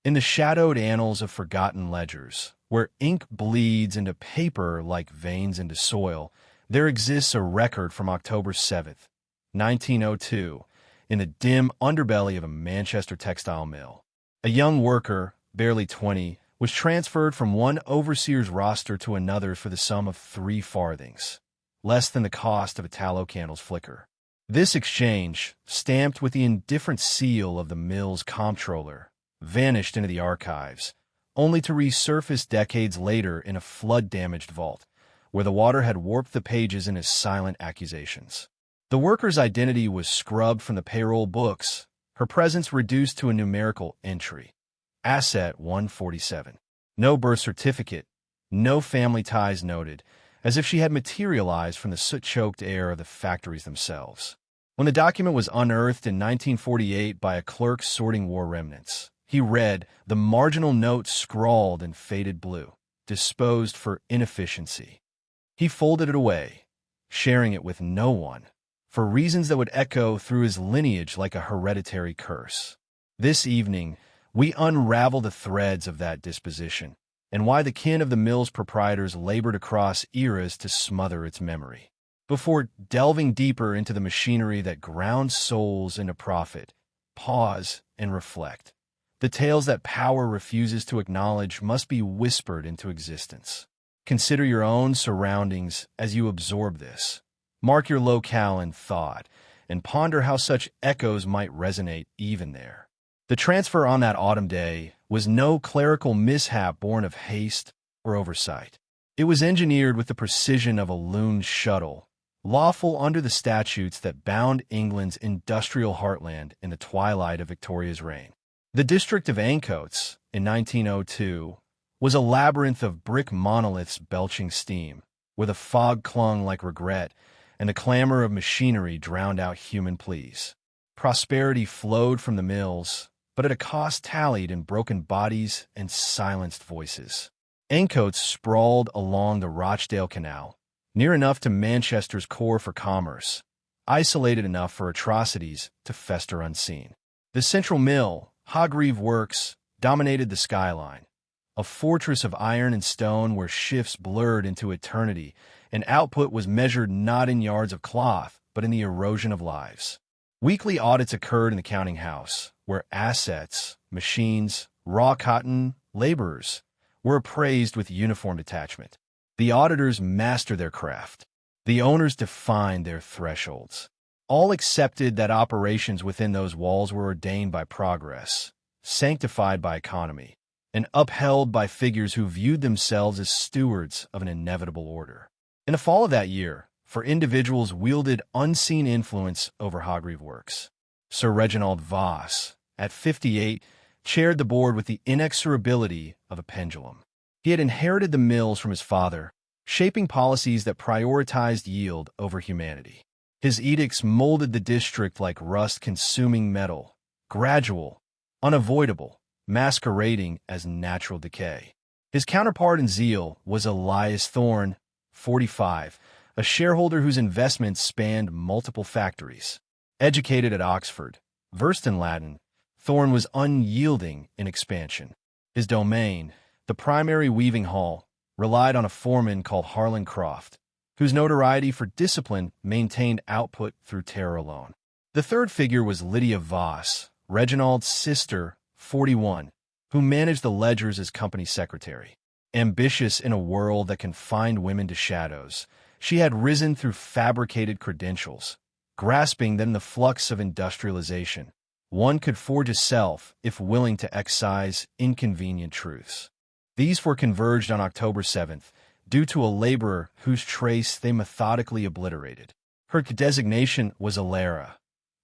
In the shadowed annals of forgotten ledgers, where ink bleeds into paper like veins into soil, there exists a record from October 7th, 1902, in the dim underbelly of a Manchester textile mill. A young worker, barely 20, was transferred from one overseer's roster to another for the sum of 3 farthings, less than the cost of a tallow candle's flicker. This exchange, stamped with the indifferent seal of the mill's comptroller, vanished into the archives, only to resurface decades later in a flood-damaged vault, where the water had warped the pages in his silent accusations. The worker's identity was scrubbed from the payroll books, her presence reduced to a numerical entry. Asset 147. No birth certificate, no family ties noted, as if she had materialized from the soot-choked air of the factories themselves. When the document was unearthed in 1948 by a clerk sorting war remnants, he read the marginal note scrawled in faded blue, disposed for inefficiency. He folded it away, sharing it with no one, for reasons that would echo through his lineage like a hereditary curse. This evening, we unravel the threads of that disposition, and why the kin of the mill's proprietors labored across eras to smother its memory. Before delving deeper into the machinery that grounds souls into profit, pause and reflect. The tales that power refuses to acknowledge must be whispered into existence. Consider your own surroundings as you absorb this. Mark your locale in thought, and ponder how such echoes might resonate even there. The transfer on that autumn day was no clerical mishap born of haste or oversight. It was engineered with the precision of a looned shuttle, lawful under the statutes that bound England's industrial heartland in the twilight of Victoria's reign. The district of Ancoats, in 1902, was a labyrinth of brick monoliths belching steam, where the fog clung like regret and the clamor of machinery drowned out human pleas. Prosperity flowed from the mills, but at a cost tallied in broken bodies and silenced voices. Ancoats sprawled along the Rochdale Canal, near enough to Manchester's core for commerce, isolated enough for atrocities to fester unseen. The central mill, Hargreave Works, dominated the skyline, a fortress of iron and stone where shifts blurred into eternity, and output was measured not in yards of cloth, but in the erosion of lives. Weekly audits occurred in the counting house, where assets, machines, raw cotton, laborers were appraised with uniform detachment. The auditors mastered their craft. The owners defined their thresholds. All accepted that operations within those walls were ordained by progress, sanctified by economy, and upheld by figures who viewed themselves as stewards of an inevitable order. In the fall of that year, for individuals wielded unseen influence over Hargreave Works. Sir Reginald Voss, at 58, chaired the board with the inexorability of a pendulum. He had inherited the mills from his father, shaping policies that prioritized yield over humanity. His edicts molded the district like rust-consuming metal, gradual, unavoidable, masquerading as natural decay. His counterpart in zeal was Elias Thorne, 45, a shareholder whose investments spanned multiple factories. Educated at Oxford, versed in Latin, Thorne was unyielding in expansion. His domain, the primary weaving hall, relied on a foreman called Harlan Croft, whose notoriety for discipline maintained output through terror alone. The third figure was Lydia Voss, Reginald's sister, 41, who managed the ledgers as company secretary. Ambitious in a world that confined women to shadows, she had risen through fabricated credentials, grasping that in the flux of industrialization, one could forge a self if willing to excise inconvenient truths. These four converged on October 7th, due to a laborer whose trace they methodically obliterated. Her designation was Alara,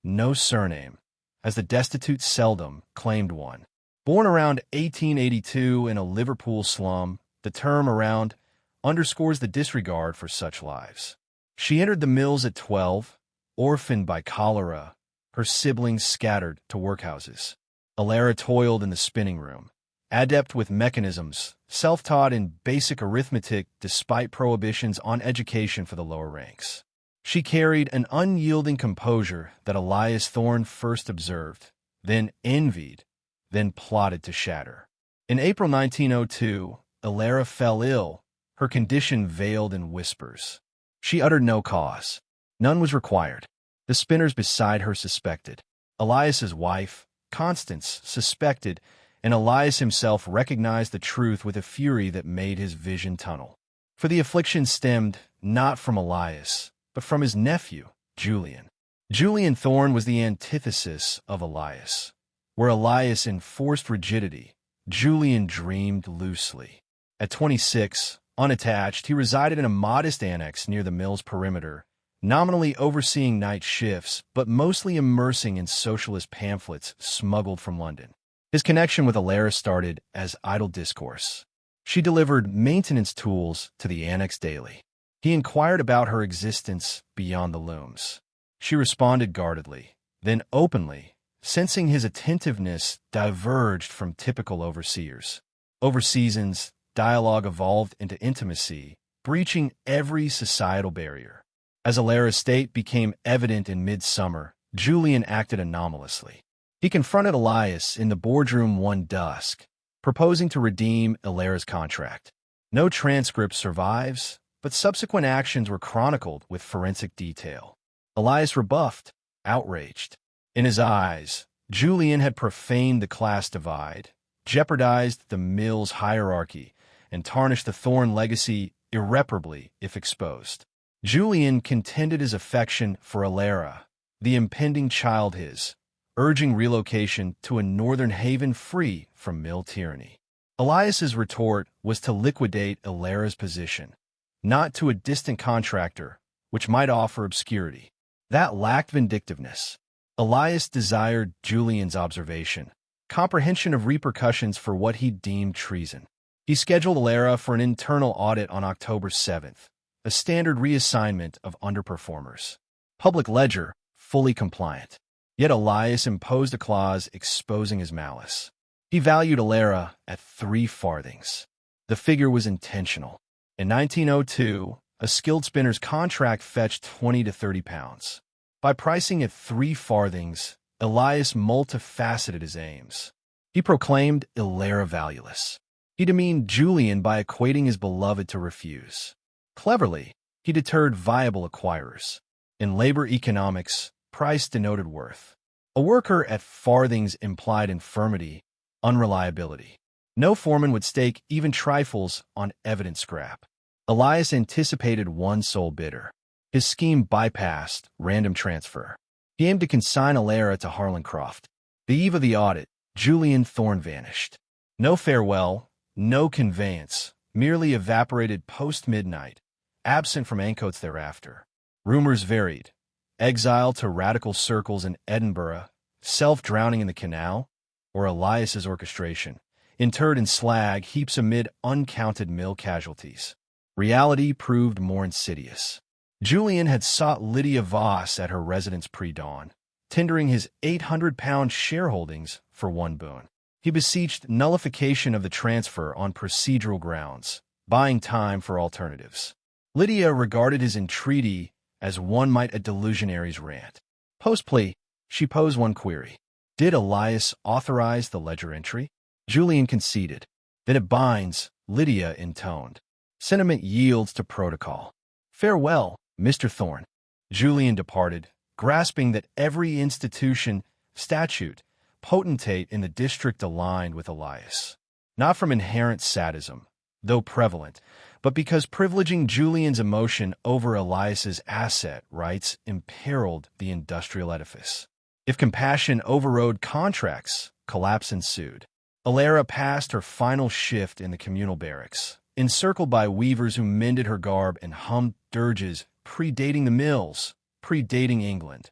no surname, as the destitute seldom claimed one. Born around 1882 in a Liverpool slum, the term around underscores the disregard for such lives. She entered the mills at 12, orphaned by cholera, her siblings scattered to workhouses. Alara toiled in the spinning room, adept with mechanisms, self-taught in basic arithmetic despite prohibitions on education for the lower ranks. She carried an unyielding composure that Elias Thorne first observed, then envied, then plotted to shatter. In April 1902, Alara fell ill, her condition veiled in whispers. She uttered no cause. None was required. The spinners beside her suspected. Elias's wife, Constance, suspected, and Elias himself recognized the truth with a fury that made his vision tunnel. For the affliction stemmed not from Elias, but from his nephew, Julian. Julian Thorne was the antithesis of Elias. Where Elias enforced rigidity, Julian dreamed loosely. At 26, unattached, he resided in a modest annex near the mill's perimeter, nominally overseeing night shifts, but mostly immersing in socialist pamphlets smuggled from London. His connection with Alara started as idle discourse. She delivered maintenance tools to the annex daily. He inquired about her existence beyond the looms. She responded guardedly, then openly, sensing his attentiveness diverged from typical overseers. Over seasons, dialogue evolved into intimacy, breaching every societal barrier. As Alara's state became evident in midsummer, Julian acted anomalously. He confronted Elias in the boardroom one dusk, proposing to redeem Alara's contract. No transcript survives, but subsequent actions were chronicled with forensic detail. Elias rebuffed, outraged. In his eyes, Julian had profaned the class divide, jeopardized the mill's hierarchy, and tarnished the Thorne legacy irreparably if exposed. Julian contended his affection for Alara, the impending child his, urging relocation to a northern haven free from mill tyranny. Elias's retort was to liquidate Alara's position, not to a distant contractor, which might offer obscurity. That lacked vindictiveness. Elias desired Julian's observation, comprehension of repercussions for what he deemed treason. He scheduled Alara for an internal audit on October 7th, a standard reassignment of underperformers. Public ledger, fully compliant. Yet Elias imposed a clause exposing his malice. He valued Alara at 3 farthings. The figure was intentional. In 1902, a skilled spinner's contract fetched 20 to 30 pounds. By pricing at 3 farthings, Elias multifaceted his aims. He proclaimed Alara valueless. He demeaned Julian by equating his beloved to refuse. Cleverly, he deterred viable acquirers. In labor economics, price denoted worth. A worker at farthings implied infirmity, unreliability. No foreman would stake even trifles on evidence scrap. Elias anticipated one sole bidder. His scheme bypassed random transfer. He aimed to consign Alara to Harlencroft. The eve of the audit, Julian Thorne vanished. No farewell, no conveyance, merely evaporated post-midnight, absent from Ancoats thereafter. Rumors varied. Exile to radical circles in Edinburgh, self-drowning in the canal, or Elias's orchestration, interred in slag heaps amid uncounted mill casualties. Reality proved more insidious. Julian had sought Lydia Voss at her residence pre-dawn, tendering his 800-pound shareholdings for one boon. He beseeched nullification of the transfer on procedural grounds, buying time for alternatives. Lydia regarded his entreaty as one might a delusionary's rant. Post-plea, she posed one query. Did Elias authorize the ledger entry? Julian conceded. Then it binds, Lydia intoned. Sentiment yields to protocol. Farewell, Mr. Thorne. Julian departed, grasping that every institution, statute, potentate in the district aligned with Elias. Not from inherent sadism, though prevalent, but because privileging Julian's emotion over Elias's asset rights imperiled the industrial edifice. If compassion overrode contracts, collapse ensued. Alara passed her final shift in the communal barracks, encircled by weavers who mended her garb and hummed dirges predating the mills, predating England,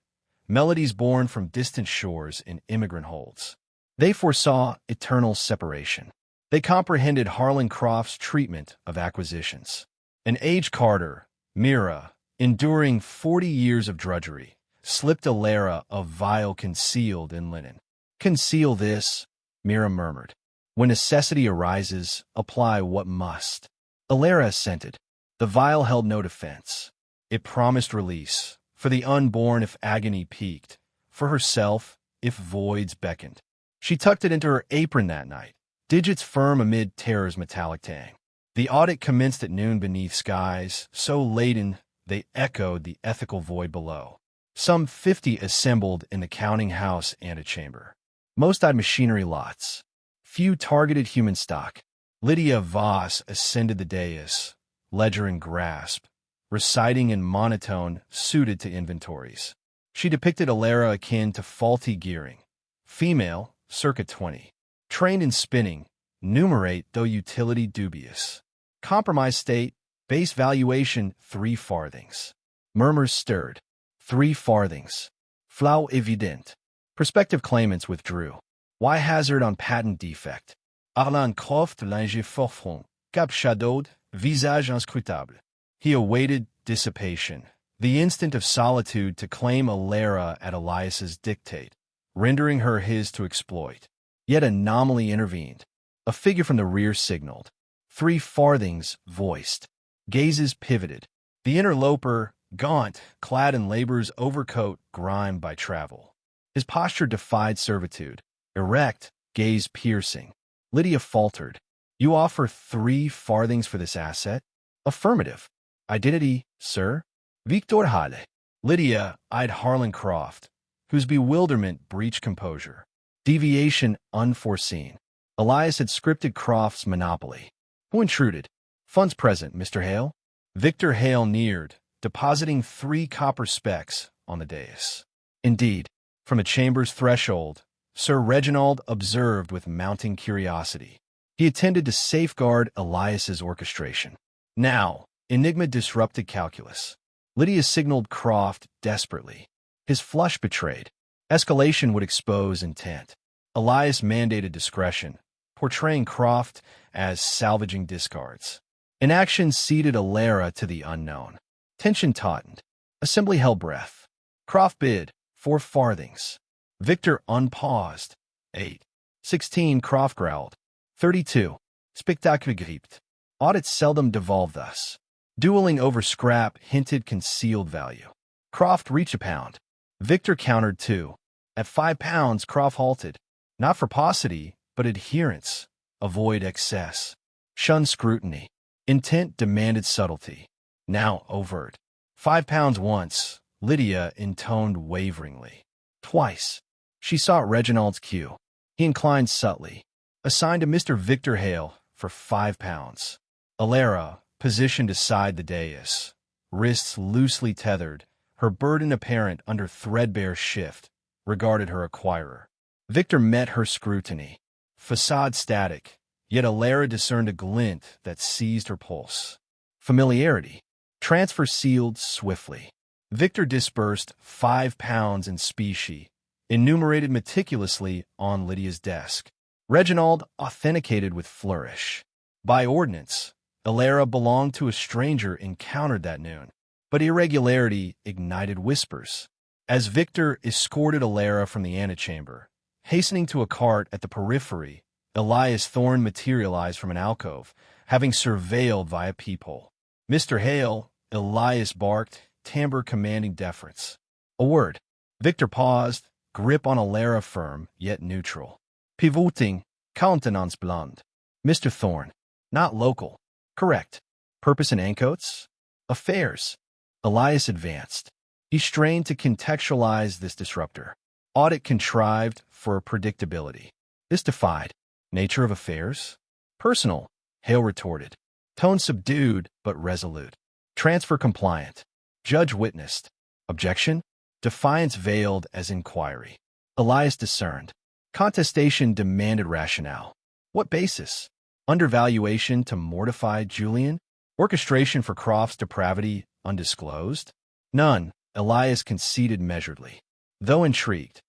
melodies born from distant shores in immigrant holds. They foresaw eternal separation. They comprehended Harlencroft's treatment of acquisitions. An aged carter, Mira, enduring 40 years of drudgery, slipped Alara a vial concealed in linen. Conceal this, Mira murmured. When necessity arises, apply what must. Alara assented. The vial held no defense. It promised release, for the unborn if agony peaked, for herself if voids beckoned. She tucked it into her apron that night, digits firm amid terror's metallic tang. The audit commenced at noon beneath skies so laden they echoed the ethical void below. Some 50 assembled in the counting house antechamber. Most eyed machinery lots. Few targeted human stock. Lydia Voss ascended the dais, ledger in grasp, reciting in monotone suited to inventories. She depicted Alara akin to faulty gearing. Female, circa 20. Trained in spinning, numerate though utility dubious. Compromise state, base valuation 3 farthings. Murmurs stirred. 3 farthings. Flau evident. Prospective claimants withdrew. Why hazard on patent defect? Arlan Croft linge forfront, cap shadowed, visage inscrutable. He awaited dissipation, the instant of solitude to claim Alara at Elias's dictate, rendering her his to exploit. Yet anomaly intervened. A figure from the rear signaled. 3 farthings voiced. Gazes pivoted. The interloper, gaunt, clad in labor's overcoat grimed by travel. His posture defied servitude. Erect, gaze piercing. Lydia faltered. You offer 3 farthings for this asset? Affirmative. Identity, sir? Victor Hale. Lydia eyed Harlan Croft, whose bewilderment breached composure. Deviation unforeseen. Elias had scripted Croft's monopoly. Who intruded? Funds present, Mr. Hale. Victor Hale neared, depositing 3 copper specks on the dais. Indeed, from a chamber's threshold, Sir Reginald observed with mounting curiosity. He attended to safeguard Elias's orchestration. Now, enigma disrupted calculus. Lydia signaled Croft desperately. His flush betrayed. Escalation would expose intent. Elias mandated discretion, portraying Croft as salvaging discards. Inaction ceded Alara to the unknown. Tension tautened. Assembly held breath. Croft bid 4 farthings. Victor unpaused. 8. 16, Croft growled. 32. Spectacle gripped. Audits seldom devolve thus. Dueling over scrap hinted concealed value. Croft reached a pound. Victor countered 2. At £5, Croft halted. Not for paucity, but adherence. Avoid excess. Shun scrutiny. Intent demanded subtlety. Now overt. £5 once, Lydia intoned waveringly. Twice. She sought Reginald's cue. He inclined subtly. Assigned to Mr. Victor Hale for £5. Alara, positioned aside the dais, wrists loosely tethered, her burden apparent under threadbare shift, regarded her acquirer. Victor met her scrutiny. Facade static, yet Alara discerned a glint that seized her pulse. Familiarity. Transfer sealed swiftly. Victor disbursed £5 in specie, enumerated meticulously on Lydia's desk. Reginald authenticated with flourish. By ordinance, Alara belonged to a stranger encountered that noon, but irregularity ignited whispers. As Victor escorted Alara from the antechamber, hastening to a cart at the periphery, Elias Thorne materialized from an alcove, having surveilled via peephole. Mr. Hale, Elias barked, timbre commanding deference. A word. Victor paused, grip on Alara firm, yet neutral. Pivoting, countenance blonde. Mr. Thorne. Not local. Correct. Purpose and ancoats? Affairs. Elias advanced. He strained to contextualize this disruptor. Audit contrived for predictability. This defied. Nature of affairs? Personal, Hale retorted. Tone subdued but resolute. Transfer compliant. Judge witnessed. Objection? Defiance veiled as inquiry. Elias discerned. Contestation demanded rationale. What basis? Undervaluation to mortify Julian? Orchestration for Croft's depravity undisclosed? None, Elias conceded measuredly. Though intrigued.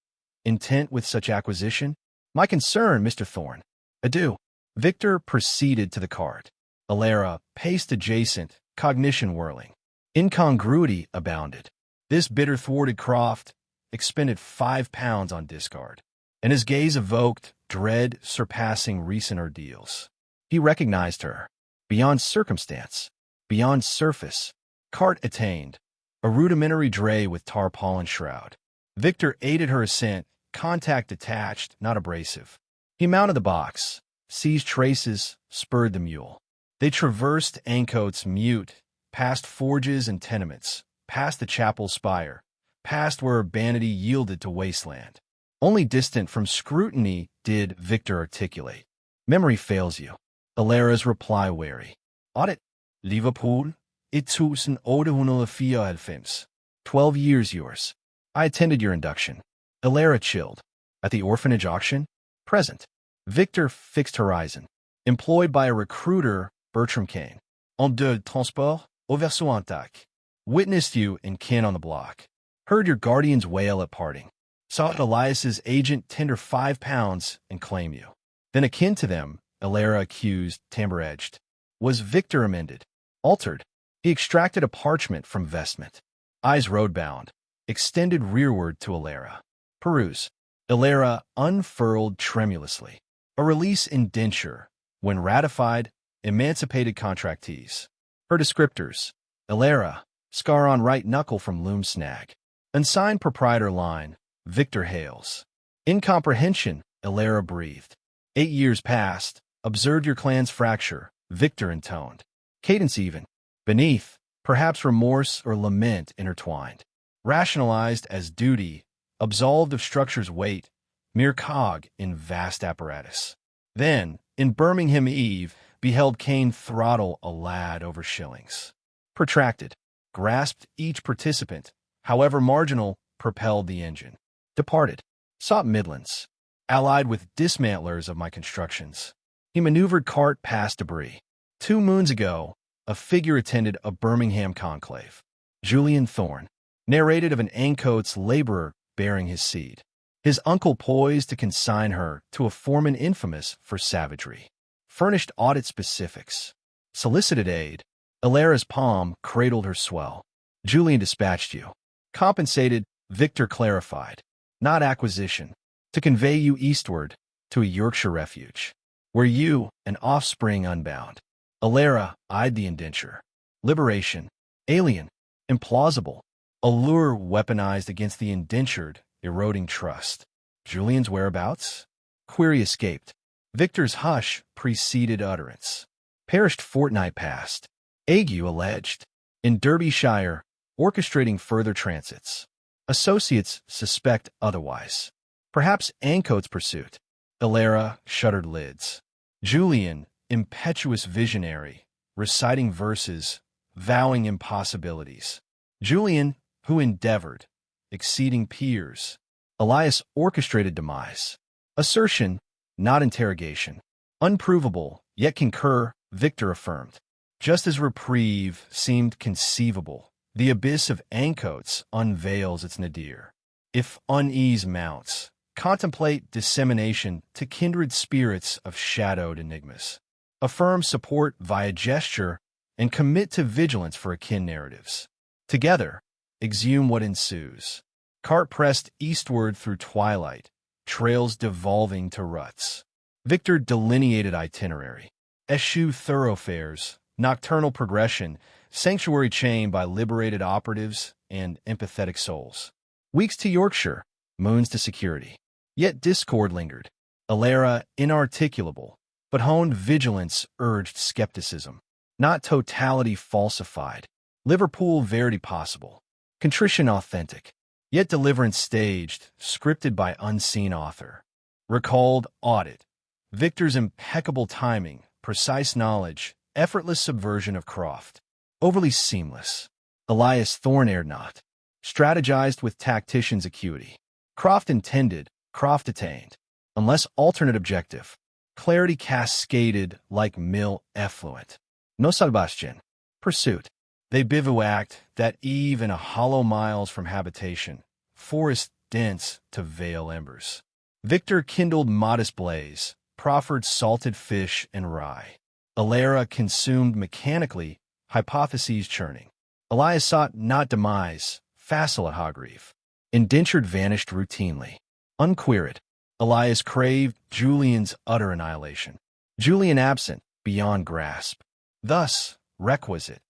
Intent with such acquisition? My concern, Mr. Thorne. Adieu. Victor proceeded to the cart. Alara paced adjacent, cognition whirling. Incongruity abounded. This bidder thwarted Croft, expended £5 on discard, and his gaze evoked dread surpassing recent ordeals. He recognized her. Beyond circumstance, beyond surface, cart attained, a rudimentary dray with tarpaulin shroud. Victor aided her ascent, contact detached, not abrasive. He mounted the box, seized traces, spurred the mule. They traversed Ancoats mute, past forges and tenements, past the chapel spire, past where urbanity yielded to wasteland. Only distant from scrutiny did Victor articulate. Memory fails you. Alera's reply wary. Audit. Liverpool. 1894. 12 years yours. I attended your induction. Alera chilled. At the orphanage auction? Present. Victor fixed horizon. Employed by a recruiter, Bertram Kane. En de transport, au Versointac. Witnessed you in kin on the block. Heard your guardian's wail at parting. Saw Elias's agent tender £5 and claim you. Then akin to them, Alera accused, tambour-edged. Was Victor amended? Altered. He extracted a parchment from vestment. Eyes road-bound. Extended rearward to Alera. Peruse. Alera unfurled tremulously. A release indenture. When ratified, emancipated contractees. Her descriptors. Alera. Scar on right knuckle from loom snag. Unsigned proprietor line. Victor Hales. Incomprehension, Alera breathed. 8 years passed. Observed your clan's fracture. Victor intoned. Cadence even. Beneath, perhaps remorse or lament intertwined. Rationalized as duty. Absolved of structure's weight. Mere cog in vast apparatus. Then, in Birmingham Eve, beheld Kane throttle a lad over shillings. Protracted. Grasped each participant, however marginal, propelled the engine. Departed. Sought Midlands. Allied with dismantlers of my constructions. He maneuvered cart past debris. 2 moons ago, a figure attended a Birmingham conclave. Julian Thorne. Narrated of an Ancoats laborer bearing his seed. His uncle poised to consign her to a foreman infamous for savagery. Furnished audit specifics. Solicited aid. Alera's palm cradled her swell. Julian dispatched you. Compensated, Victor clarified. Not acquisition. To convey you eastward, to a Yorkshire refuge. Where you, an offspring unbound. Alera eyed the indenture. Liberation. Alien. Implausible. Allure weaponized against the indentured, eroding trust. Julian's whereabouts? Query escaped. Victor's hush preceded utterance. Perished fortnight past. Ague alleged. In Derbyshire, orchestrating further transits. Associates suspect otherwise. Perhaps Ancoats' pursuit. Alera shuttered lids. Julian, impetuous visionary, reciting verses, vowing impossibilities. Julian, who endeavored, exceeding peers. Elias orchestrated demise. Assertion, not interrogation. Unprovable, yet concur, Victor affirmed. Just as reprieve seemed conceivable, the abyss of Ancoats unveils its nadir. If unease mounts, contemplate dissemination to kindred spirits of shadowed enigmas. Affirm support via gesture and commit to vigilance for akin narratives. Together, exhume what ensues. Cart pressed eastward through twilight, trails devolving to ruts. Victor delineated itinerary. Eschew thoroughfares, nocturnal progression, sanctuary chained by liberated operatives and empathetic souls. Weeks to Yorkshire, moons to security. Yet discord lingered. Alera inarticulable, but honed vigilance urged skepticism. Not totality falsified. Liverpool verity possible. Contrition authentic. Yet deliverance staged, scripted by unseen author. Recalled audit. Victor's impeccable timing, precise knowledge, effortless subversion of Croft. Overly seamless. Elias Thorne erred not. Strategized with tactician's acuity. Croft intended, Croft attained. Unless alternate objective. Clarity cascaded like mill effluent. No Sebastian. Pursuit. They bivouacked that eve in a hollow miles from habitation, forest dense to veil embers. Victor kindled modest blaze, proffered salted fish and rye. Alera consumed mechanically, hypotheses churning. Elias sought not demise, facile at Hogreave. Indentured vanished routinely. Unqueried. Elias craved Julian's utter annihilation. Julian absent, beyond grasp. Thus, requisite.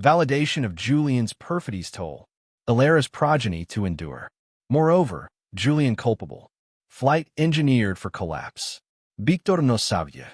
Validation of Julian's perfidy's toll. Alera's progeny to endure. Moreover, Julian culpable. Flight engineered for collapse. Victor no sabia.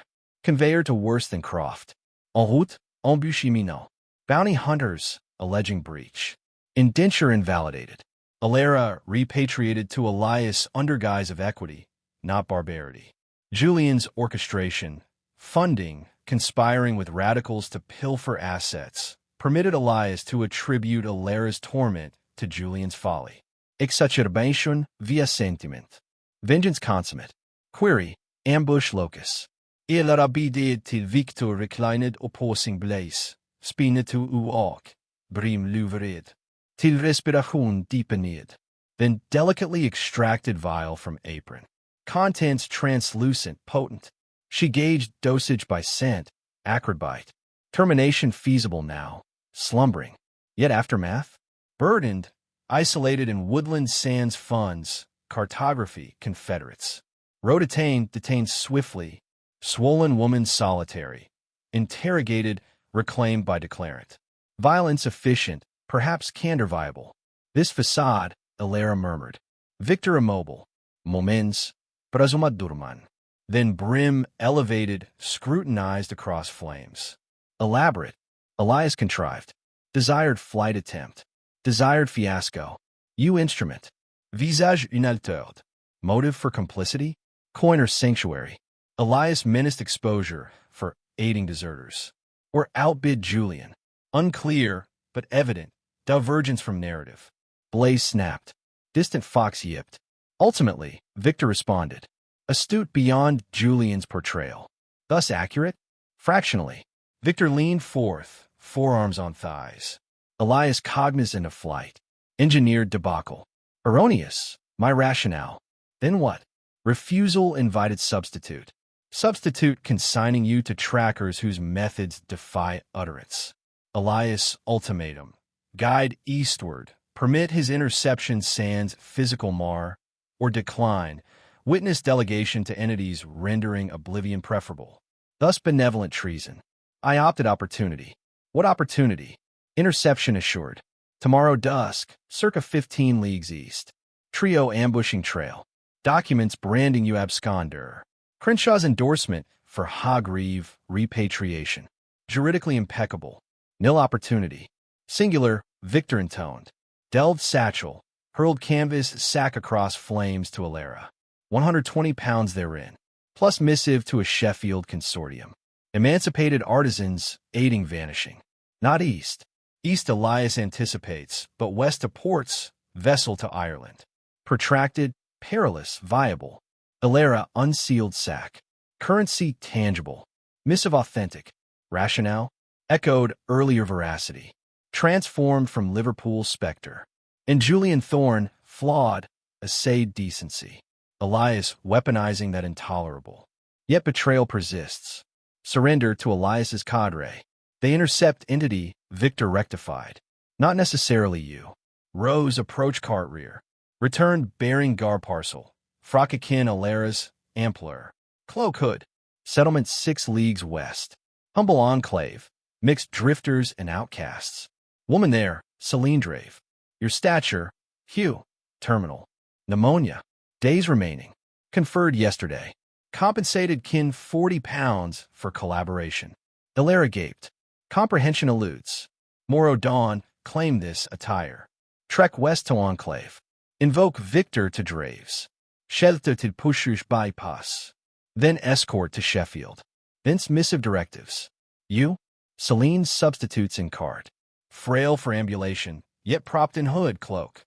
Conveyor to worse than Croft. En route, embûche imminent. Bounty hunters, alleging breach. Indenture invalidated. Alara repatriated to Elias under guise of equity, not barbarity. Julian's orchestration, funding, conspiring with radicals to pilfer assets, permitted Elias to attribute Alara's torment to Julian's folly. Exacerbation via sentiment. Vengeance consummate. Query, ambush locus. Eller abided till Victor reclined opposing blaze, spinnet to uak, brim luvered. Till respiration deepened. Then delicately extracted vial from apron. Contents translucent, potent. She gauged dosage by scent, acrid bite. Termination feasible now, slumbering. Yet aftermath? Burdened, isolated in woodland sands funds, cartography, Confederates. Road detained swiftly, swollen woman solitary. Interrogated, reclaimed by declarant. Violence efficient, perhaps candor viable. This facade, Alara murmured. Victor immobile. Moments, presumad durman. Then brim elevated, scrutinized across flames. Elaborate. Elias contrived. Desired flight attempt. Desired fiasco. Instrument. Visage untold. Motive for complicity? Coiner sanctuary. Elias menaced exposure for aiding deserters. Or outbid Julian. Unclear, but evident. Divergence from narrative. Blaze snapped. Distant fox yipped. Ultimately, Victor responded. Astute beyond Julian's portrayal. Thus accurate? Fractionally. Victor leaned forth, forearms on thighs. Elias cognizant of flight. Engineered debacle. Erroneous. My rationale. Then what? Refusal invited substitute. Substitute consigning you to trackers whose methods defy utterance. Elias ultimatum. Guide eastward. Permit his interception sans physical mar, or decline. Witness delegation to entities rendering oblivion preferable. Thus benevolent treason. I opted opportunity. What opportunity? Interception assured. Tomorrow dusk, circa 15 leagues east. Trio ambushing trail. Documents branding you absconder. Crenshaw's endorsement for Hagreave repatriation. Juridically impeccable. Nil opportunity. Singular, Victor intoned. Delved satchel. Hurled canvas sack across flames to Alara. 120 pounds therein. Plus missive to a Sheffield consortium. Emancipated artisans aiding vanishing. Not east. East Elias anticipates, but west to ports, vessel to Ireland. Protracted, perilous, viable. Alara unsealed sack. Currency tangible. Missive authentic. Rationale? Echoed earlier veracity. Transformed from Liverpool spectre. And Julian Thorne, flawed, essayed decency. Elias weaponizing that intolerable. Yet betrayal persists. Surrender to Elias's cadre. They intercept entity, Victor rectified. Not necessarily you. Rose approach cart rear. Returned bearing gar parcel. Frockakin Alara's, ampler. Cloak hood. Settlement 6 leagues west. Humble enclave. Mixed drifters and outcasts. Woman there, Celine Drave. Your stature, hue. Terminal. Pneumonia. Days remaining. Conferred yesterday. Compensated kin 40 pounds for collaboration. Alara gaped. Comprehension eludes. Morrow dawn, claim this attire. Trek west to enclave. Invoke Victor to Draves. Shelter to Pushush bypass. Then escort to Sheffield. Thence missive directives. You? Celine's substitutes in cart. Frail for ambulation, yet propped in hood cloak.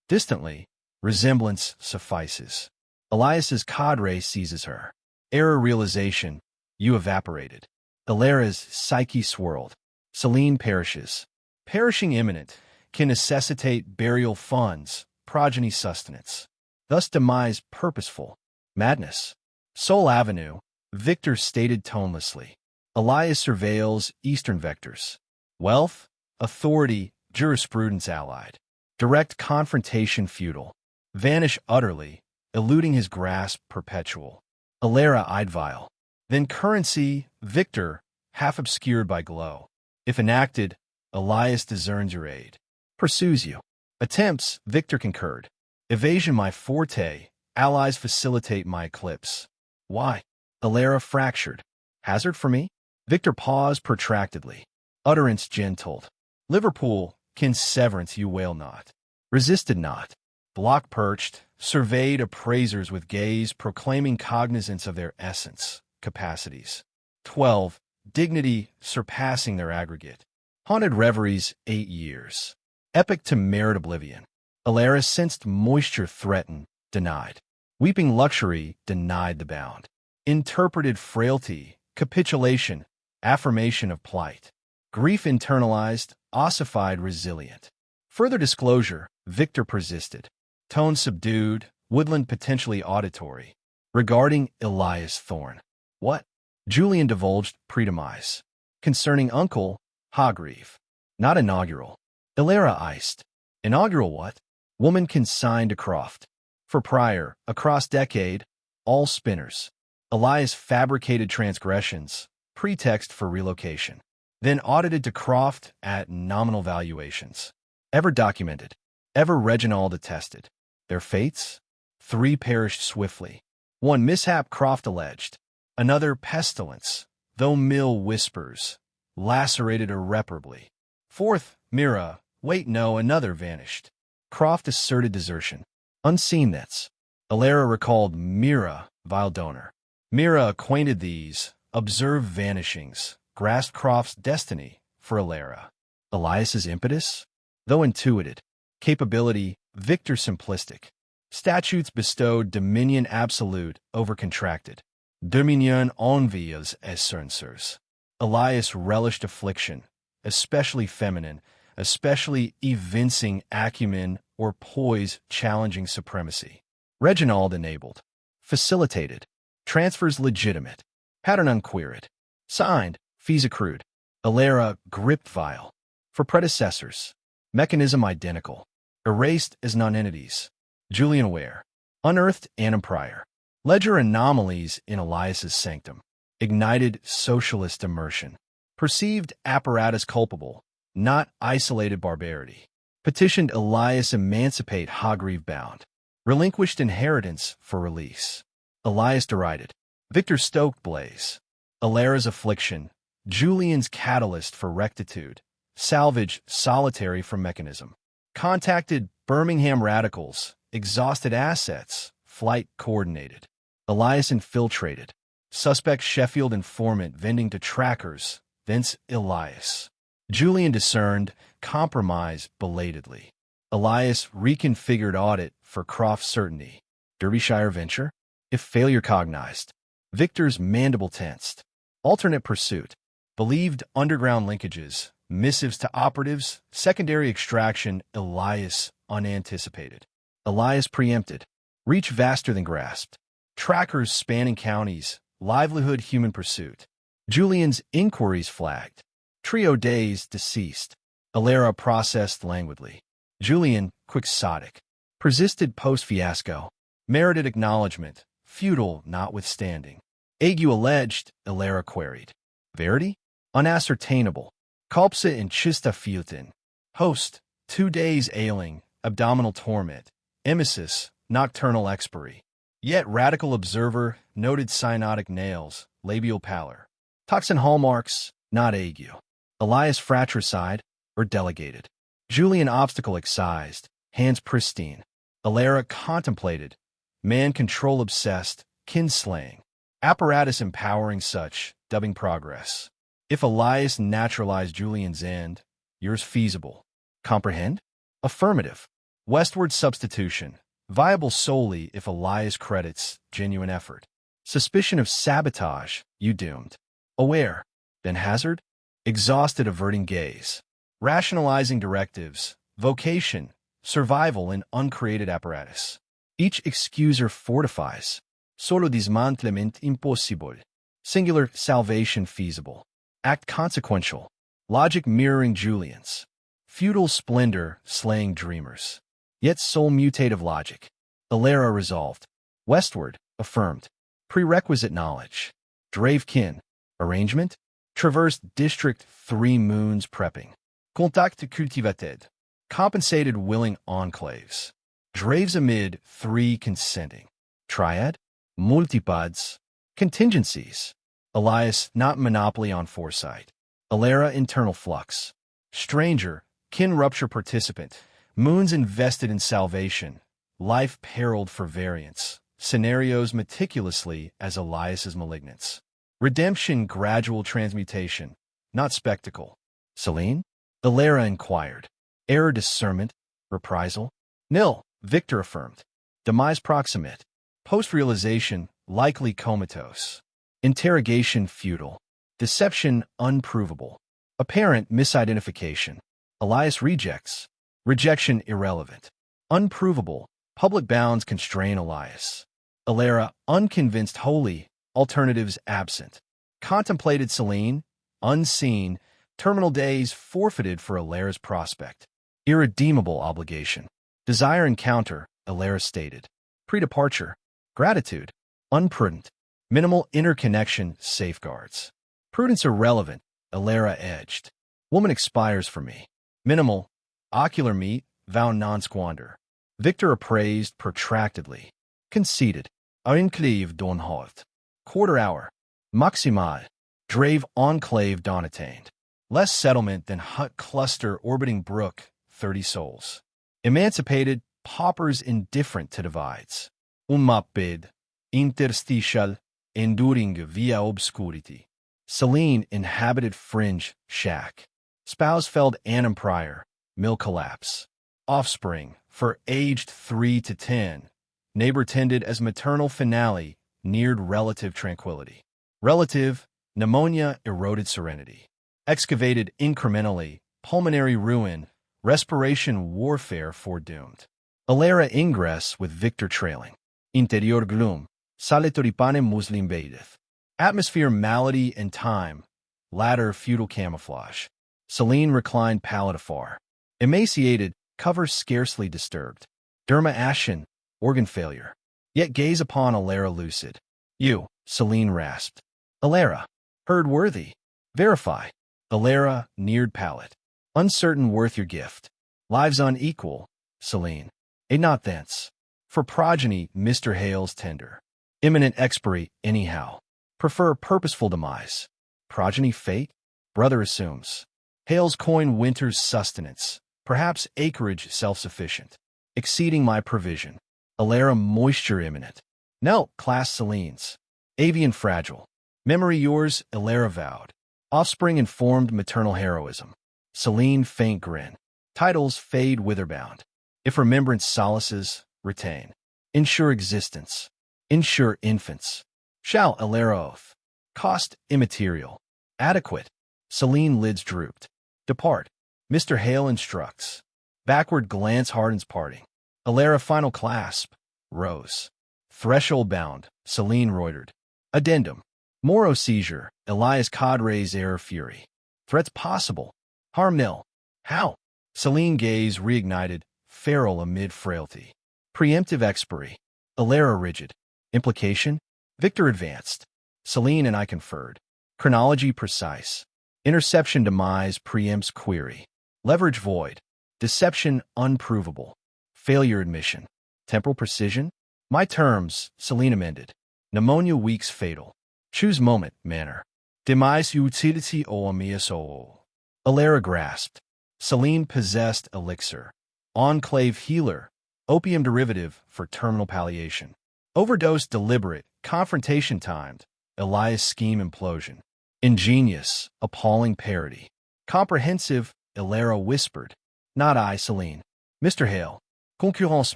Distantly, resemblance suffices. Elias's cadre seizes her. Error realization, you evaporated. Alara's psyche swirled. Celine perishes. Perishing imminent can necessitate burial funds, progeny sustenance. Thus demise purposeful. Madness. Soul Avenue, Victor stated tonelessly. Elias surveils eastern vectors. Wealth, authority, jurisprudence allied. Direct confrontation futile. Vanish utterly, eluding his grasp perpetual. Alara eyed vile. Then currency, Victor, half obscured by glow. If enacted, Elias discerns your aid. Pursues you. Attempts, Victor concurred. Evasion my forte, Allies facilitate my eclipse. Why? Alara fractured. Hazard for me? Victor paused protractedly. Utterance gentled. Liverpool, kin severance you wail not. Resisted not. Block perched, surveyed appraisers with gaze proclaiming cognizance of their essence, capacities. 12. Dignity surpassing their aggregate. Haunted reveries 8 years. Epic to merit oblivion. Alara sensed moisture threatened, denied. Weeping luxury denied the bound. Interpreted frailty, capitulation, affirmation of plight. Grief internalized, ossified resilient. Further disclosure, Victor persisted. Tone subdued, woodland potentially auditory. Regarding Elias Thorne. What? Julian divulged predemise. Concerning uncle, Hagrieve. Not inaugural. Alara iced. Inaugural what? Woman consigned to Croft. For prior, across decade, all spinners. Elias fabricated transgressions, pretext for relocation. Then audited to Croft at nominal valuations. Ever documented. Ever Reginald attested. Their fates? 3 perished swiftly. 1 mishap Croft alleged. Another pestilence, though Mill whispers, lacerated irreparably. 4th, Mira, wait no, another vanished. Croft asserted desertion. Unseen that's. Alara recalled Mira, vile donor. Mira acquainted these, observed vanishings, grasped Croft's destiny for Alara. Elias's impetus? Though intuited. Capability, Victor simplistic. Statutes bestowed dominion absolute over contracted. Dominion envious as censors. Elias relished affliction, especially feminine, especially evincing acumen or poise challenging supremacy. Reginald enabled. Facilitated. Transfers legitimate. Pattern unqueried. Signed. Fees accrued. Alara gripped vile. For predecessors. Mechanism identical. Erased as nonentities. Julian aware. Unearthed annum prior. Ledger anomalies in Elias's sanctum. Ignited socialist immersion. Perceived apparatus culpable, not isolated barbarity. Petitioned Elias emancipate Hagrieve bound. Relinquished inheritance for release. Elias derided. Victor stoked blaze. Alara's affliction. Julian's catalyst for rectitude. Salvage solitary from mechanism. Contacted Birmingham radicals. Exhausted assets. Flight coordinated. Elias infiltrated. Suspect Sheffield informant vending to trackers. Thence Elias. Julian discerned. Compromise belatedly. Elias reconfigured audit for Croft certainty. Derbyshire venture? If failure cognized. Victor's mandible tensed. Alternate pursuit. Believed underground linkages. Missives to operatives. Secondary extraction. Elias unanticipated. Elias preempted. Reach vaster than grasped. Trackers spanning counties. Livelihood human pursuit. Julian's inquiries flagged. Trio days deceased. Alara processed languidly. Julian, quixotic. Persisted post-fiasco. Merited acknowledgement. Futile notwithstanding. Ague alleged, Alara queried. Verity? Unascertainable. Culpsa in chista fiutin. Host, 2 days ailing, abdominal torment. Emesis, nocturnal expiry. Yet radical observer, noted cyanotic nails, labial pallor. Toxin hallmarks, not ague. Elias fratricide, or delegated. Julian obstacle excised, hands pristine. Alara contemplated. Man control obsessed, kinslaying. Apparatus empowering such, dubbing progress. If Elias naturalized Julian's end, yours feasible. Comprehend? Affirmative. Westward substitution. Viable solely if Elias credits genuine effort. Suspicion of sabotage, you doomed. Aware. Then hazard? Exhausted averting gaze. Rationalizing directives. Vocation. Survival in uncreated apparatus. Each excuser fortifies. Solo dismantlement impossible. Singular salvation feasible. Act consequential. Logic mirroring Julian's. Feudal splendor slaying dreamers. Yet soul mutative logic. Alara resolved. Westward, affirmed. Prerequisite knowledge. Drave kin. Arrangement. Traversed district 3 moons prepping. Contact cultivated. Compensated willing enclaves. Draves amid 3 consenting. Triad? Multipods? Contingencies. Elias, not monopoly on foresight. Alera, internal flux. Stranger, kin rupture participant. Moons invested in salvation. Life periled for variance. Scenarios meticulously as Elias's malignance. Redemption, gradual transmutation, not spectacle. Celine? Alera inquired. Error, discernment, reprisal? Nil, Victor affirmed. Demise proximate. Post-realization, likely comatose. Interrogation, futile. Deception, unprovable. Apparent misidentification. Elias rejects. Rejection, irrelevant. Unprovable. Public bounds constrain Elias. Alera, unconvinced wholly. Alternatives absent. Contemplated Celine, unseen. Terminal days forfeited for Alera's prospect. Irredeemable obligation. Desire encounter, Alera stated. Pre-departure. Gratitude. Unprudent. Minimal interconnection, safeguards. Prudence irrelevant, Alera edged. Woman expires for me. Minimal. Ocular meet, vow non-squander. Victor appraised protractedly. Conceded. Enclave donholt. Quarter hour. Maximal. Drave enclave dawn attained. Less settlement than hut cluster orbiting brook, 30 souls. Emancipated, paupers indifferent to divides. Mapid. Interstitial. Enduring via obscurity. Celine, inhabited fringe, shack. Spouse felled annum prior, mill collapse. Offspring, for aged 3 to 10. Neighbor tended as maternal finale, neared relative tranquility. Relative, pneumonia eroded serenity. Excavated incrementally, pulmonary ruin, respiration warfare foredoomed. Alera ingress with Victor trailing. Interior gloom, salitoripane muslim baideth. Atmosphere malady and time, latter futile camouflage. Celine reclined pallid afar. Emaciated, cover scarcely disturbed. Derma ashen, organ failure. Yet gaze upon Alera lucid. You, Celine rasped. Alera, heard worthy. Verify. Alera, neared palate. Uncertain worth your gift. Lives unequal, Celine. A not thence. For progeny, Mr. Hale's tender. Imminent expiry, anyhow. Prefer purposeful demise. Progeny fate? Brother assumes. Hale's coin winter's sustenance. Perhaps acreage self-sufficient. Exceeding my provision. Alera moisture imminent. No, class Celine's. Avian fragile. Memory yours, Alera vowed. Offspring informed maternal heroism. Celine faint grin. Titles fade witherbound. If remembrance solaces, retain. Ensure existence. Ensure infants. Shall Alera oath. Cost immaterial. Adequate. Celine lids drooped. Depart. Mr. Hale instructs. Backward glance hardens parting. Alera final clasp. Rose. Threshold bound. Celine roitered. Addendum. Moro seizure. Elias cadre's error fury. Threats possible. Harm nil. How? Celine gaze reignited. Feral amid frailty. Preemptive expiry. Alera rigid. Implication? Victor advanced. Celine and I conferred. Chronology precise. Interception demise preempts query. Leverage void. Deception unprovable. Failure admission. Temporal precision? My terms, Celine amended. Pneumonia weeks fatal. Choose moment, manner. Demise utility o mia soul. Alera grasped. Celine possessed elixir. Enclave healer. Opium derivative for terminal palliation. Overdose deliberate. Confrontation timed. Elias scheme implosion. Ingenious. Appalling parody. Comprehensive. Alera whispered. Not I, Celine. Mr. Hale. Concurrence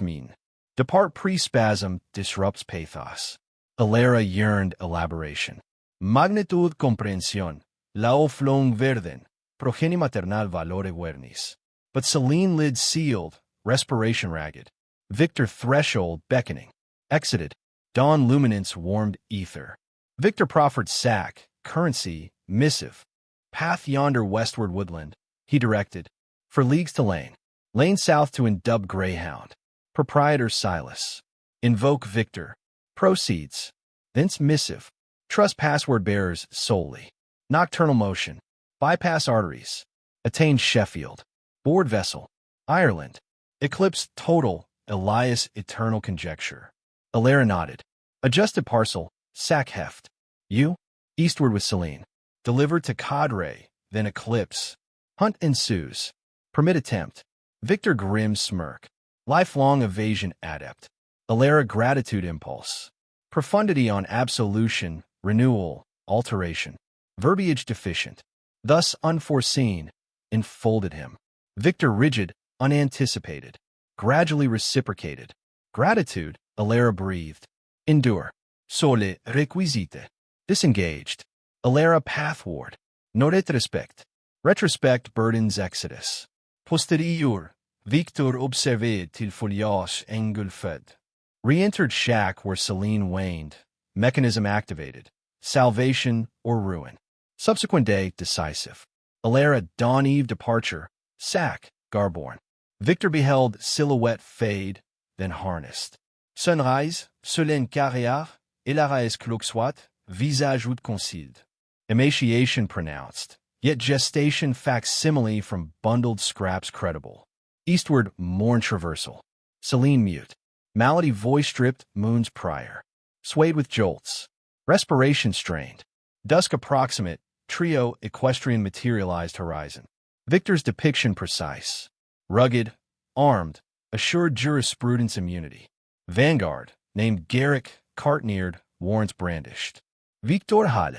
mine. Depart pre-spasm disrupts pathos. Alera yearned elaboration. Magnitude comprensión. Lao flong verden. Progeny maternal valore vernis. But Celine lid sealed. Respiration ragged. Victor threshold beckoning. Exited. Dawn luminance warmed ether. Victor proffered sack. Currency. Missive. Path yonder westward woodland. He directed. For leagues to lane. Lane south to indub greyhound. Proprietor Silas. Invoke Victor. Proceeds. Thence missive. Trust password bearers solely. Nocturnal motion. Bypass arteries. Attain Sheffield. Board vessel. Ireland. Eclipse total. Elias eternal conjecture. Alara nodded. Adjusted parcel, sack heft. You? Eastward with Celine. Delivered to Cadre, then Eclipse. Hunt ensues. Permit attempt. Victor grim smirk. Lifelong evasion adept. Alara gratitude impulse. Profundity on absolution, renewal, alteration. Verbiage deficient. Thus unforeseen. Enfolded him. Victor rigid, unanticipated. Gradually reciprocated. Gratitude, Alara breathed. Endure. Sole requisite. Disengaged. Alara pathward. No retrospect. Retrospect burdens exodus. Posterior. Victor observé til foliage engulfed. Re-entered shack where Celine waned. Mechanism activated. Salvation or ruin. Subsequent day decisive. Alara dawn-eve departure. Sack, Garborn. Victor beheld silhouette fade, then harnessed. Sunrise, Solène carrière, Hilarious cloak-soit, visage out concealed. Emaciation pronounced, yet gestation facsimile from bundled scraps credible. Eastward morn traversal. Celine mute. Malady voice stripped moons prior. Swayed with jolts. Respiration strained. Dusk approximate, trio equestrian materialized horizon. Victor's depiction precise. Rugged, armed, assured jurisprudence immunity. Vanguard, named Garrick, cart-neared, warrants brandished. Victor Hale.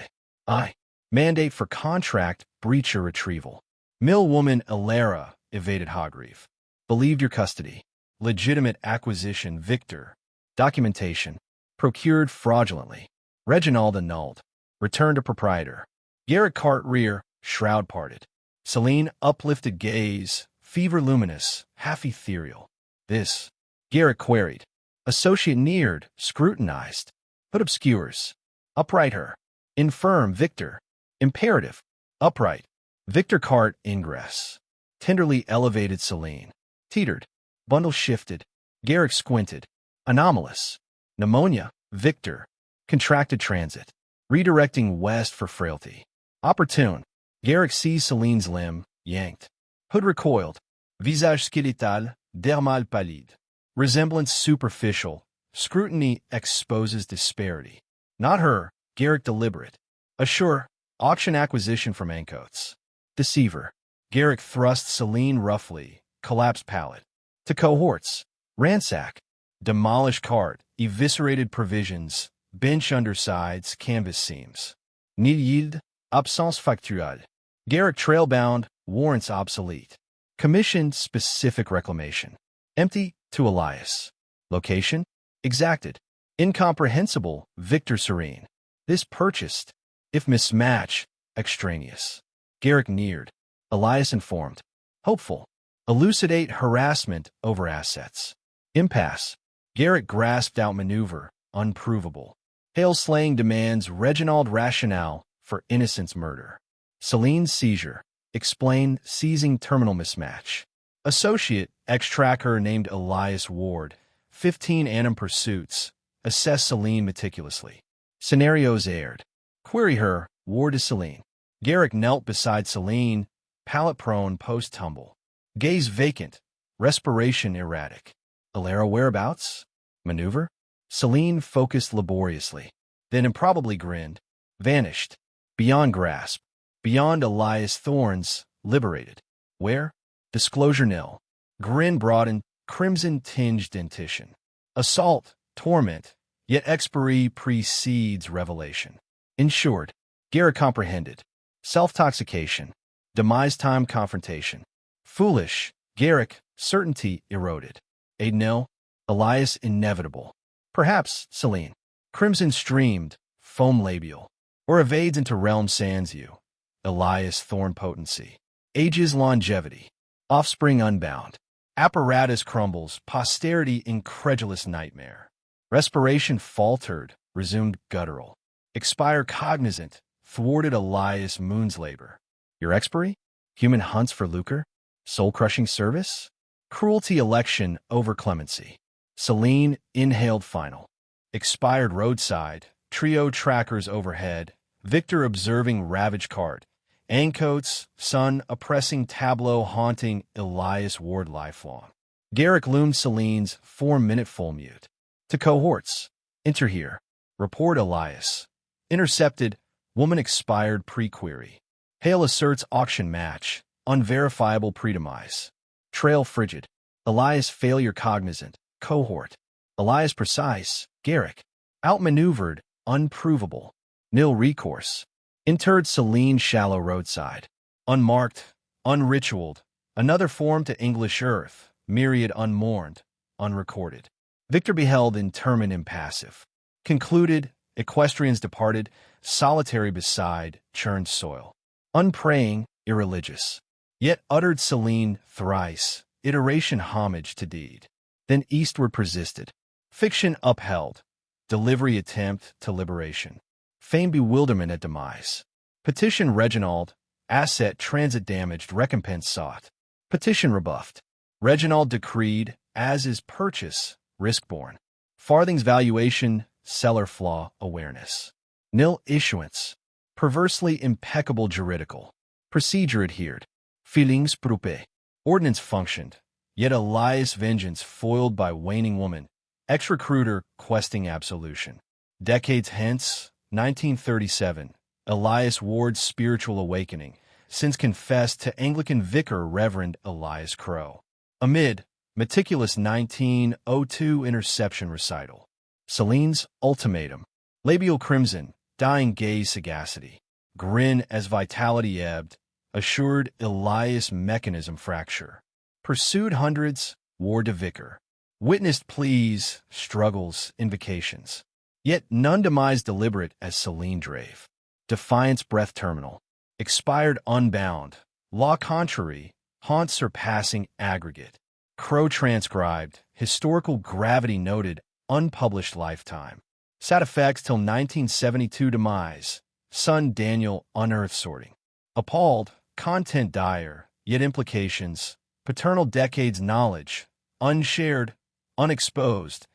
I. Mandate for contract, breach or retrieval. Mill woman Alara, evaded Hogreave. Believed your custody. Legitimate acquisition, Victor. Documentation. Procured fraudulently. Reginald annulled. Return to proprietor. Garrick cart rear, shroud parted. Celine uplifted gaze, fever luminous, half ethereal. This. Garrick queried. Associate neared, scrutinized. Hood obscures. Upright her. Infirm, Victor. Imperative. Upright. Victor cart ingress. Tenderly elevated Celine. Teetered. Bundle shifted. Garrick squinted. Anomalous. Pneumonia. Victor. Contracted transit. Redirecting west for frailty. Opportune. Garrick sees Celine's limb, yanked. Hood recoiled. Visage skeletal, dermal pallide. Resemblance superficial. Scrutiny exposes disparity. Not her. Garrick deliberate. Assure. Auction acquisition from Ancoats. Deceiver. Garrick thrust Celine roughly. Collapsed pallet. To cohorts. Ransack. Demolish cart. Eviscerated provisions. Bench undersides. Canvas seams. Nil yield. Absence factuelle. Garrick trailbound. Warrants obsolete. Commissioned specific reclamation. Empty to Elias. Location. Exacted. Incomprehensible. Victor serene. This purchased. If mismatch. Extraneous. Garrick neared. Elias informed. Hopeful. Elucidate harassment over assets. Impasse. Garrick grasped out maneuver. Unprovable. Hale slaying demands Reginald rationale for innocence murder. Celine's seizure. Explain seizing terminal mismatch. Associate, ex-tracker named Elias Ward. 15 annum pursuits. Assess Celine meticulously. Scenarios aired. Query her, Ward to Celine. Garrick knelt beside Celine, pallet-prone post-tumble. Gaze vacant. Respiration erratic. Alara whereabouts? Maneuver? Celine focused laboriously. Then improbably grinned. Vanished. Beyond grasp. Beyond Elias Thorns, liberated. Where? Disclosure nil. Grin broadened, crimson-tinged dentition. Assault, torment, yet expiry precedes revelation. Insured. Garrick comprehended. Self-toxication. Demise-time confrontation. Foolish. Garrick, certainty eroded. A nil. Elias inevitable. Perhaps, Celine. Crimson streamed, foam labial. Or evades into realm sans you. Elias thorn potency. Ages longevity. Offspring unbound. Apparatus crumbles, posterity incredulous nightmare. Respiration faltered, resumed guttural. Expire cognizant, thwarted Elias moon's labor. Your expiry? Human hunts for lucre? Soul-crushing service? Cruelty election over clemency. Celine inhaled final. Expired roadside, trio trackers overhead, Victor observing ravaged cart. Ancoats, sun oppressing tableau haunting Elias Ward lifelong. Garrick loomed Celine's 4-minute full mute. To cohorts. Enter here. Report Elias. Intercepted. Woman expired pre-query. Hale asserts auction match. Unverifiable predemise. Trail frigid. Elias failure cognizant. Cohort. Elias precise. Garrick. Outmaneuvered. Unprovable. Nil recourse. Interred Celine shallow roadside. Unmarked. Unritualed. Another form to English earth. Myriad unmourned. Unrecorded. Victor beheld interment impassive. Concluded. Equestrians departed. Solitary beside. Churned soil. Unpraying. Irreligious. Yet uttered Celine thrice. Iteration homage to deed. Then eastward persisted. Fiction upheld. Delivery attempt to liberation. Fame bewilderment at demise. Petition Reginald. Asset transit damaged. Recompense sought. Petition rebuffed. Reginald decreed. As is purchase. Risk-born. Farthing's valuation. Seller flaw. Awareness. Nil issuance. Perversely impeccable juridical. Procedure adhered. Feelings prupe. Ordinance functioned. Yet Elias vengeance foiled by waning woman. Ex-recruiter questing absolution. Decades hence, 1937, Elias Ward's spiritual awakening, since confessed to Anglican vicar Reverend Elias Crow. Amid meticulous 1902 interception recital. Celine's ultimatum. Labial crimson, dying gaze sagacity. Grin as vitality ebbed, assured Elias mechanism fracture. Pursued hundreds, Ward to vicar. Witnessed pleas, struggles, invocations. Yet none demise deliberate as Celine drave. Defiance breath terminal. Expired unbound. Law contrary. Haunt surpassing aggregate. Crow transcribed. Historical gravity noted. Unpublished lifetime. Sat effects till 1972 demise. Son Daniel unearthed sorting. Appalled. Content dire. Yet implications. Paternal decades knowledge. Unshared. Unexposed.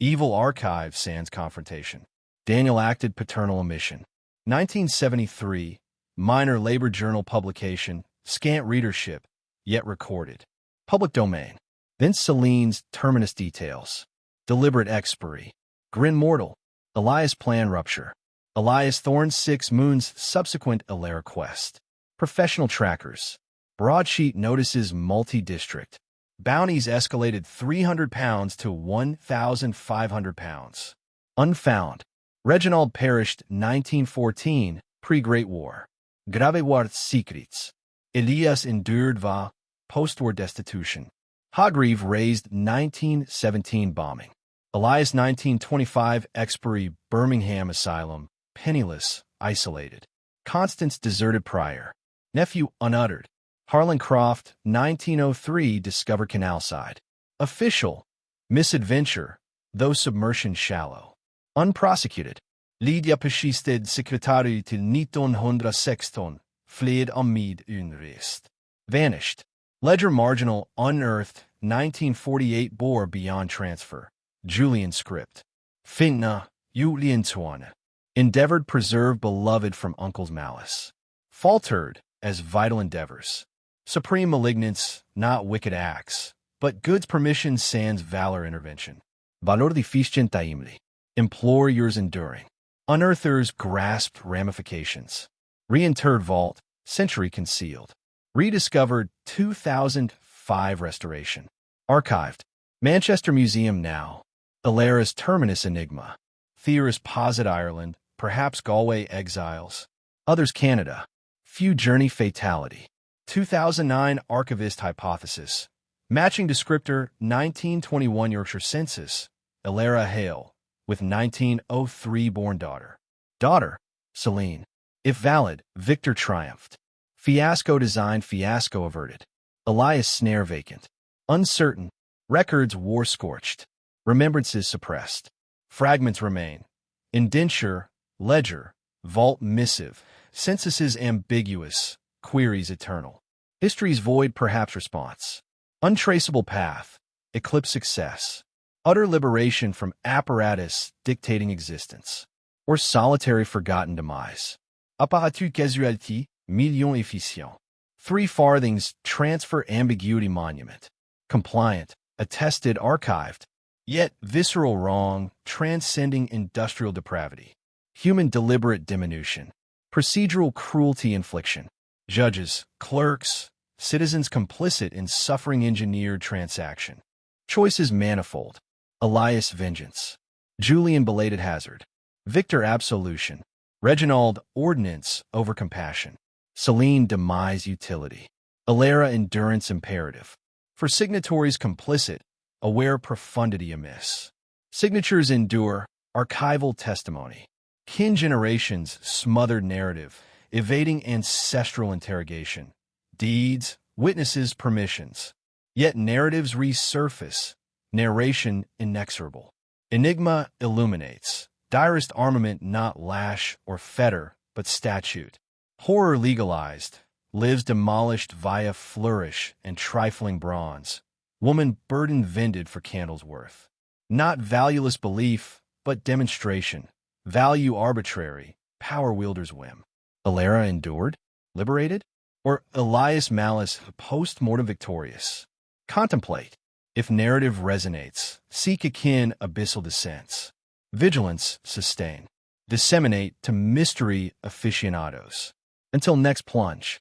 Evil archive sans confrontation. Daniel acted paternal omission. 1973. Minor labor journal publication. Scant readership. Yet recorded. Public domain. Then Celine's terminus details. Deliberate expiry. Grin mortal. Elias plan rupture. Elias Thorne's 6 moons subsequent Alara quest. Professional trackers. Broadsheet notices multi-district. Bounties escalated £300 to £1,500. Unfound. Reginald perished 1914, pre-Great War. Grave war secrets. Elias endured va, post-war destitution. Hargreave raised 1917 bombing. Elias 1925 expiry Birmingham asylum, penniless, isolated. Constance deserted prior. Nephew unuttered. Harlan Croft, 1903 discover canal side. Official. Misadventure, though submersion shallow. Unprosecuted. Lydia persisted sekretari till 1916, fled med unrest. Vanished. Ledger marginal, unearthed, 1948 bore beyond transfer. Julian script. Finna, Julian Tuana. Endeavored preserve beloved from uncle's malice. Faltered, as vital endeavors. Supreme malignance, not wicked acts, but good's permission sans valor intervention. Valor deficient taimli. Implore yours enduring. Unearthers grasped ramifications. Reinterred vault, century concealed. Rediscovered 2005 restoration. Archived. Manchester Museum now. Alara's terminus enigma. Theorists posit Ireland, perhaps Galway exiles. Others Canada. Few journey fatality. 2009 archivist hypothesis. Matching descriptor 1921 Yorkshire census. Alara Hale, with 1903 born daughter. Daughter, Celine. If valid, Victor triumphed. Fiasco designed, fiasco averted. Elias snare vacant. Uncertain. Records war scorched. Remembrances suppressed. Fragments remain. Indenture, ledger, vault missive. Censuses ambiguous. Queries eternal. History's void perhaps response. Untraceable path. Eclipse success. Utter liberation from apparatus dictating existence. Or solitary forgotten demise. Apparatus casualty, million efficient. 3 farthings transfer ambiguity monument. Compliant, attested, archived. Yet visceral wrong, transcending industrial depravity. Human deliberate diminution. Procedural cruelty infliction. Judges, clerks, citizens complicit in suffering engineered transaction. Choices manifold. Elias vengeance. Julian belated hazard. Victor absolution. Reginald ordinance over compassion. Celine demise utility. Alara endurance imperative. For signatories complicit, aware profundity amiss. Signatures endure, archival testimony. Kin generations smothered narrative, evading ancestral interrogation. Deeds, witnesses, permissions. Yet narratives resurface, narration inexorable. Enigma illuminates. Direst armament not lash or fetter, but statute. Horror legalized, lives demolished via flourish and trifling bronze. Woman burden vended for candles worth. Not valueless belief, but demonstration. Value arbitrary, power wielder's whim. Alara endured, liberated? Or Elias malice post-mortem victorious? Contemplate. If narrative resonates, seek akin abyssal descents. Vigilance sustain. Disseminate to mystery aficionados. Until next plunge.